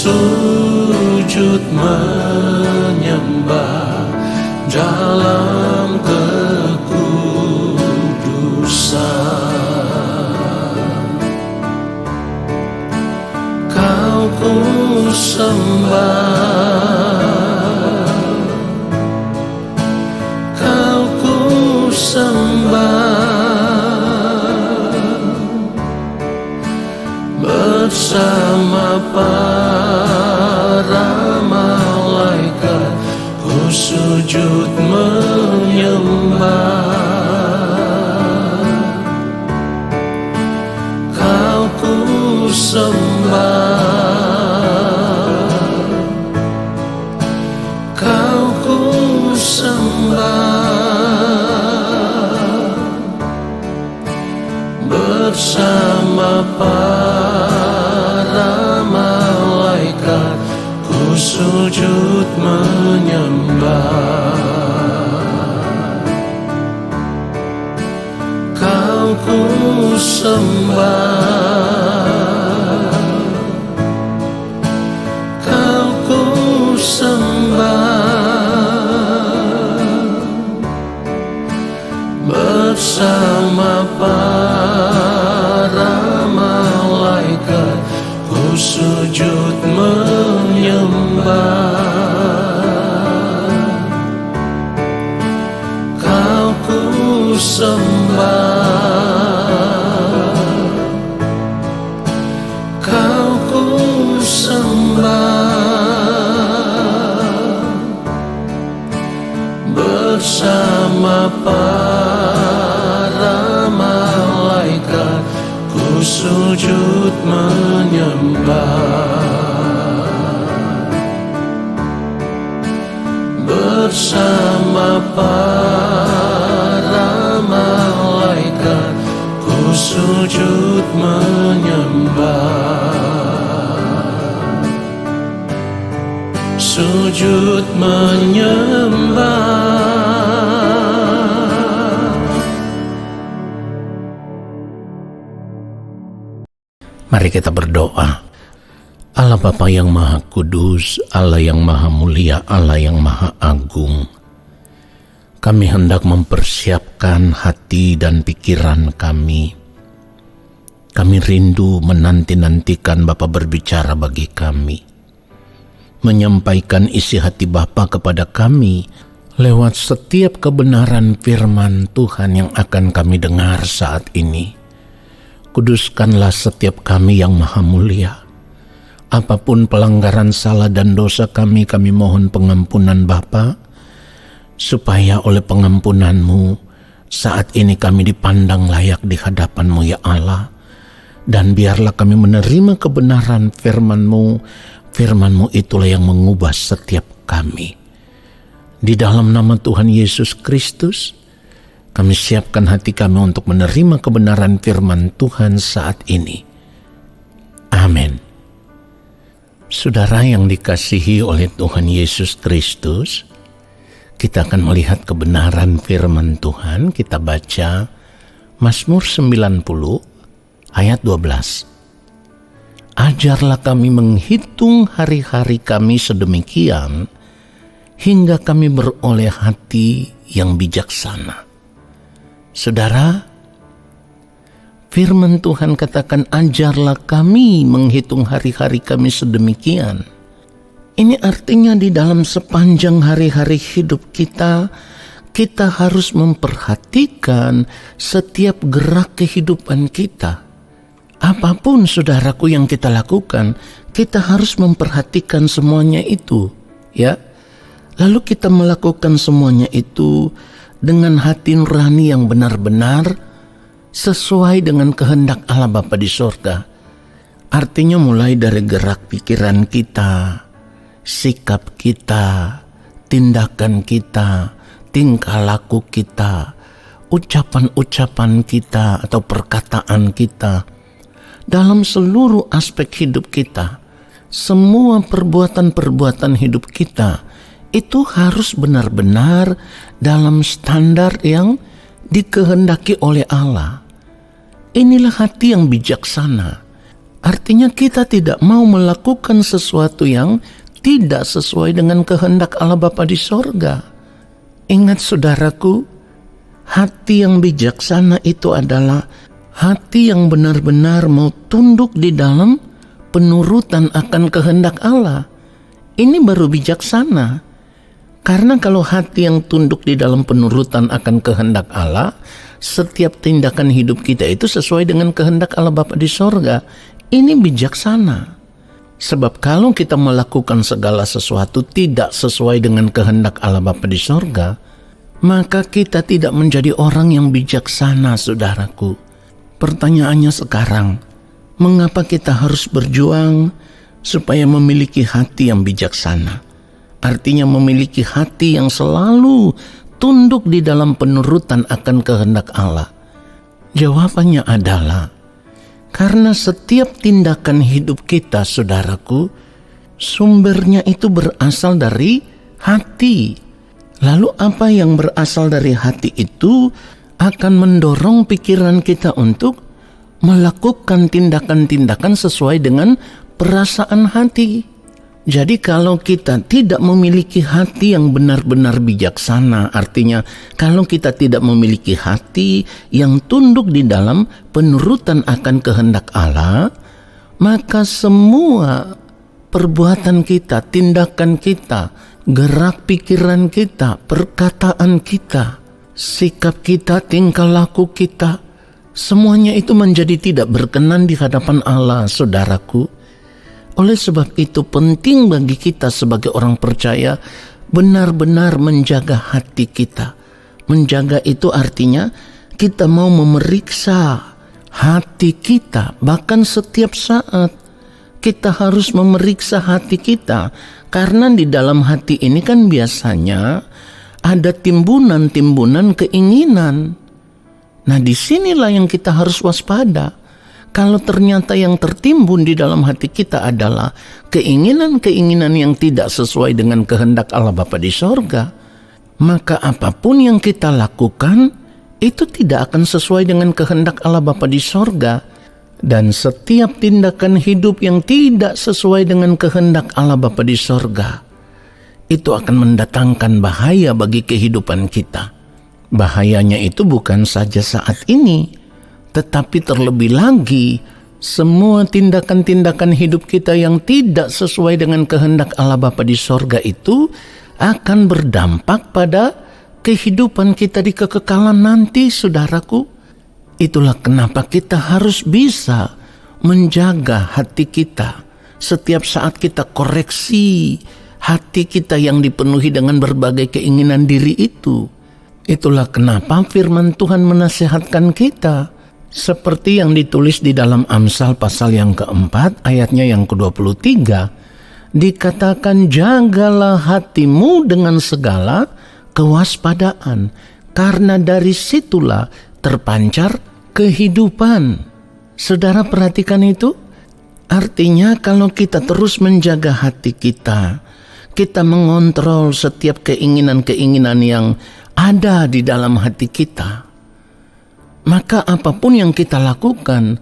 sujud menyembah dalam kekudusan. Kau ku sembah, Kau ku sembah, bersama para malaikat ku sujud menyembah. Kau ku sembah, Kau ku sembah, bersama para malaikat ku sujud menyembah. Kau ku sembah, Kau ku sembah, bersama para malaikat ku sujud menyembah. Kau ku sembah, Kau ku sembah, bersama para malaikat ku sujud menyembah. Bersama para malaikat ku sujud menyembah. Sujud menyembah. Mari kita berdoa. Allah Bapa yang Maha Kudus, Allah yang Maha Mulia, Allah yang Maha Agung, kami hendak mempersiapkan hati dan pikiran kami. Kami rindu menanti-nantikan Bapa berbicara bagi kami, menyampaikan isi hati Bapa kepada kami lewat setiap kebenaran firman Tuhan yang akan kami dengar saat ini. Kuduskanlah setiap kami yang Maha Mulia. Apapun pelanggaran salah dan dosa kami mohon pengampunan Bapa, supaya oleh pengampunan-Mu saat ini kami dipandang layak di hadapan-Mu ya Allah. Dan biarlah kami menerima kebenaran firman-Mu. Firman-Mu itulah yang mengubah setiap kami. Di dalam nama Tuhan Yesus Kristus, kami siapkan hati kami untuk menerima kebenaran firman Tuhan saat ini. Amin. Saudara yang dikasihi oleh Tuhan Yesus Kristus, kita akan melihat kebenaran firman Tuhan. Kita baca Mazmur 90 ayat 12. Ajarlah kami menghitung hari-hari kami sedemikian, hingga kami beroleh hati yang bijaksana. Saudara, firman Tuhan katakan, ajarlah kami menghitung hari-hari kami sedemikian. Ini artinya di dalam sepanjang hari-hari hidup kita, kita harus memperhatikan setiap gerak kehidupan kita. Apapun saudaraku yang kita lakukan, kita harus memperhatikan semuanya itu, ya. Lalu kita melakukan semuanya itu dengan hati nurani yang benar-benar sesuai dengan kehendak Allah Bapa di surga. Artinya mulai dari gerak pikiran kita, sikap kita, tindakan kita, tingkah laku kita, ucapan-ucapan kita atau perkataan kita, dalam seluruh aspek hidup kita, semua perbuatan-perbuatan hidup kita itu harus benar-benar dalam standar yang dikehendaki oleh Allah. Inilah hati yang bijaksana. Artinya kita tidak mau melakukan sesuatu yang tidak sesuai dengan kehendak Allah Bapa di sorga. Ingat saudaraku, hati yang bijaksana itu adalah hati yang benar-benar mau tunduk di dalam penurutan akan kehendak Allah. Ini baru bijaksana. Karena kalau hati yang tunduk di dalam penurutan akan kehendak Allah, setiap tindakan hidup kita itu sesuai dengan kehendak Allah Bapa di sorga. Ini bijaksana. Sebab kalau kita melakukan segala sesuatu tidak sesuai dengan kehendak Allah Bapa di sorga, maka kita tidak menjadi orang yang bijaksana, saudaraku. Pertanyaannya sekarang, mengapa kita harus berjuang supaya memiliki hati yang bijaksana? Artinya memiliki hati yang selalu tunduk di dalam penurutan akan kehendak Allah. Jawabannya adalah karena setiap tindakan hidup kita, saudaraku, sumbernya itu berasal dari hati. Lalu apa yang berasal dari hati itu akan mendorong pikiran kita untuk melakukan tindakan-tindakan sesuai dengan perasaan hati. Jadi kalau kita tidak memiliki hati yang benar-benar bijaksana, artinya kalau kita tidak memiliki hati yang tunduk di dalam penurutan akan kehendak Allah, maka semua perbuatan kita, tindakan kita, gerak pikiran kita, perkataan kita, sikap kita, tingkah laku kita, semuanya itu menjadi tidak berkenan di hadapan Allah, saudaraku. Oleh sebab itu penting bagi kita sebagai orang percaya benar-benar menjaga hati kita. Menjaga itu artinya kita mau memeriksa hati kita. Bahkan setiap saat kita harus memeriksa hati kita. Karena di dalam hati ini kan biasanya ada timbunan-timbunan keinginan. Nah, disinilah yang kita harus waspada. Kalau ternyata yang tertimbun di dalam hati kita adalah keinginan-keinginan yang tidak sesuai dengan kehendak Allah Bapa di sorga, maka apapun yang kita lakukan itu tidak akan sesuai dengan kehendak Allah Bapa di sorga. Dan setiap tindakan hidup yang tidak sesuai dengan kehendak Allah Bapa di sorga, itu akan mendatangkan bahaya bagi kehidupan kita. Bahayanya itu bukan saja saat ini, tetapi terlebih lagi, semua tindakan-tindakan hidup kita yang tidak sesuai dengan kehendak Allah Bapa di sorga itu akan berdampak pada kehidupan kita di kekekalan nanti, saudaraku. Itulah kenapa kita harus bisa menjaga hati kita. Setiap saat kita koreksi hati kita yang dipenuhi dengan berbagai keinginan diri itu. Itulah kenapa firman Tuhan menasihatkan kita. Seperti yang ditulis di dalam Amsal pasal yang keempat ayatnya yang ke-23. Dikatakan jagalah hatimu dengan segala kewaspadaan. Karena dari situlah terpancar kehidupan. Saudara perhatikan itu. Artinya kalau kita terus menjaga hati kita. Kita mengontrol setiap keinginan-keinginan yang ada di dalam hati kita. Maka apapun yang kita lakukan,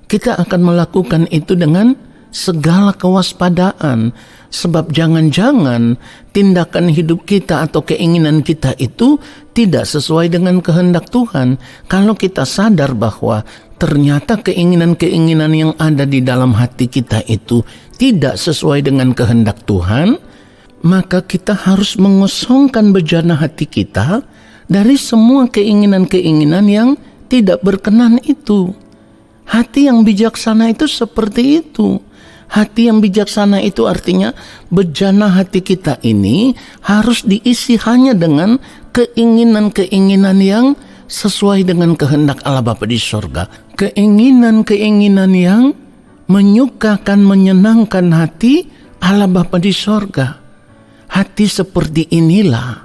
kita akan melakukan itu dengan segala kewaspadaan. Sebab jangan-jangan tindakan hidup kita atau keinginan kita itu tidak sesuai dengan kehendak Tuhan. Kalau kita sadar bahwa ternyata keinginan-keinginan yang ada di dalam hati kita itu tidak sesuai dengan kehendak Tuhan, maka kita harus mengosongkan bejana hati kita dari semua keinginan-keinginan yang tidak berkenan itu. Hati yang bijaksana itu seperti itu. Hati yang bijaksana itu artinya bejana hati kita ini harus diisi hanya dengan keinginan-keinginan yang sesuai dengan kehendak Allah Bapa di sorga. Keinginan-keinginan yang menyukakan, menyenangkan hati Allah Bapa di sorga. Hati seperti inilah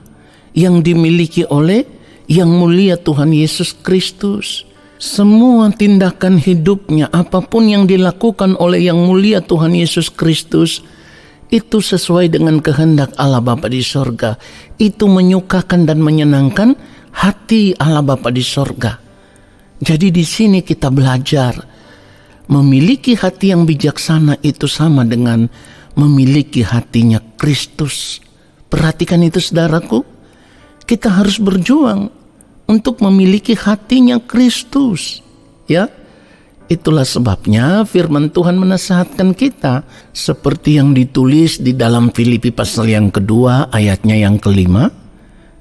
yang dimiliki oleh yang mulia Tuhan Yesus Kristus. Semua tindakan hidupnya, apapun yang dilakukan oleh yang mulia Tuhan Yesus Kristus, itu sesuai dengan kehendak Allah Bapa di sorga. Itu menyukakan dan menyenangkan hati Allah Bapa di sorga. Jadi di sini kita belajar Memiliki hati yang bijaksana itu sama dengan memiliki hatinya Kristus. Perhatikan itu saudaraku. Kita harus berjuang untuk memiliki hatinya Kristus. Ya, itulah sebabnya firman Tuhan menasihatkan kita seperti yang ditulis di dalam Filipi pasal yang kedua ayatnya yang kelima.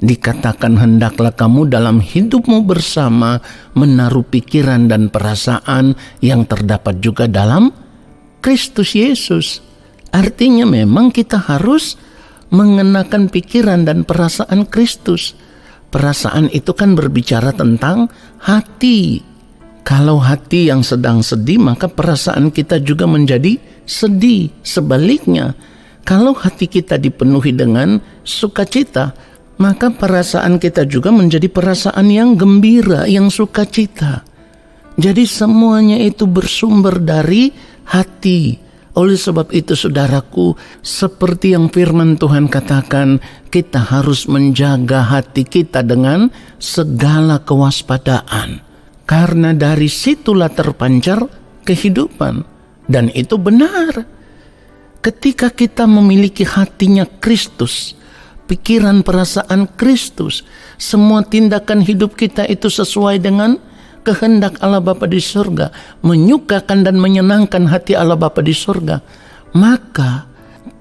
Dikatakan hendaklah kamu dalam hidupmu bersama menaruh pikiran dan perasaan yang terdapat juga dalam Kristus Yesus. Artinya memang kita harus mengenakan pikiran dan perasaan Kristus. Perasaan itu kan berbicara tentang hati. Kalau hati yang sedang sedih, maka perasaan kita juga menjadi sedih. Sebaliknya, kalau hati kita dipenuhi dengan sukacita, maka perasaan kita juga menjadi perasaan yang gembira, yang sukacita. Jadi semuanya itu bersumber dari hati. Oleh sebab itu saudaraku, seperti yang firman Tuhan katakan, kita harus menjaga hati kita dengan segala kewaspadaan. Karena dari situlah terpancar kehidupan. Dan itu benar. Ketika kita memiliki hatinya Kristus, pikiran perasaan Kristus, semua tindakan hidup kita itu sesuai dengan kehendak Allah Bapa di surga, menyukakan dan menyenangkan hati Allah Bapa di surga, maka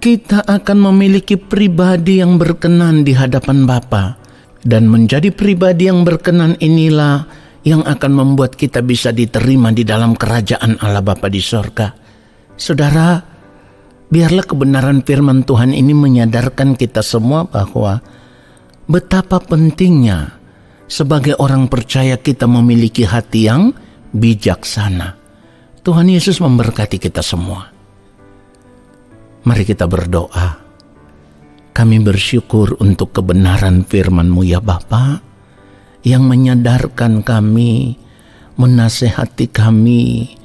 kita akan memiliki pribadi yang berkenan di hadapan Bapa. Dan menjadi pribadi yang berkenan inilah yang akan membuat kita bisa diterima di dalam kerajaan Allah Bapa di surga. Saudara, biarlah kebenaran firman Tuhan ini menyadarkan kita semua bahwa betapa pentingnya sebagai orang percaya kita memiliki hati yang bijaksana. Tuhan Yesus memberkati kita semua. Mari kita berdoa. Kami bersyukur untuk kebenaran firman-Mu ya Bapa, yang menyadarkan kami, menasehati kami,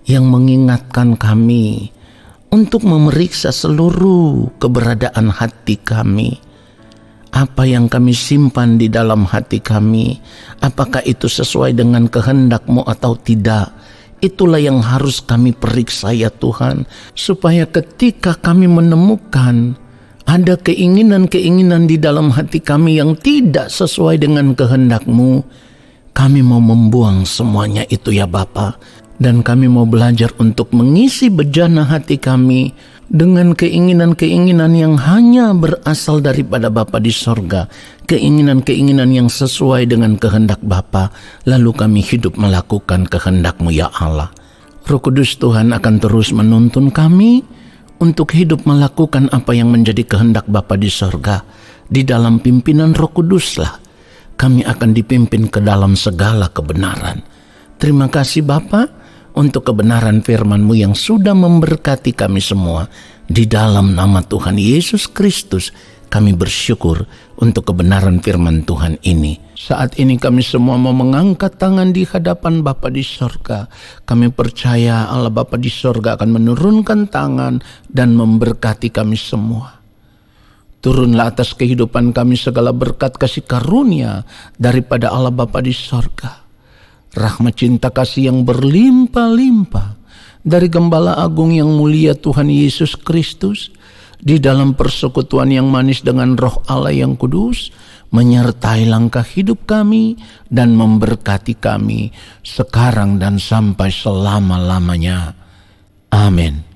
yang mengingatkan kami untuk memeriksa seluruh keberadaan hati kami. Apa yang kami simpan di dalam hati kami, apakah itu sesuai dengan kehendak-Mu atau tidak? Itulah yang harus kami periksa ya Tuhan, supaya ketika kami menemukan ada keinginan-keinginan di dalam hati kami yang tidak sesuai dengan kehendak-Mu, kami mau membuang semuanya itu ya Bapa. Dan kami mau belajar untuk mengisi bejana hati kami dengan keinginan-keinginan yang hanya berasal daripada Bapa di sorga. Keinginan-keinginan yang sesuai dengan kehendak Bapa. Lalu kami hidup melakukan kehendak-Mu ya Allah. Roh Kudus Tuhan akan terus menuntun kami untuk hidup melakukan apa yang menjadi kehendak Bapa di sorga. Di dalam pimpinan Roh Kuduslah kami akan dipimpin ke dalam segala kebenaran. Terima kasih Bapa untuk kebenaran firman-Mu yang sudah memberkati kami semua. Di dalam nama Tuhan Yesus Kristus kami bersyukur untuk kebenaran firman Tuhan ini. Saat ini kami semua mau mengangkat tangan di hadapan Bapa di sorga. Kami percaya Allah Bapa di sorga akan menurunkan tangan dan memberkati kami semua. Turunlah atas kehidupan kami segala berkat kasih karunia daripada Allah Bapa di sorga. Rahmat cinta kasih yang berlimpah-limpah dari Gembala Agung yang mulia Tuhan Yesus Kristus, di dalam persekutuan yang manis dengan Roh Allah yang kudus, menyertai langkah hidup kami dan memberkati kami sekarang dan sampai selama-lamanya. Amin.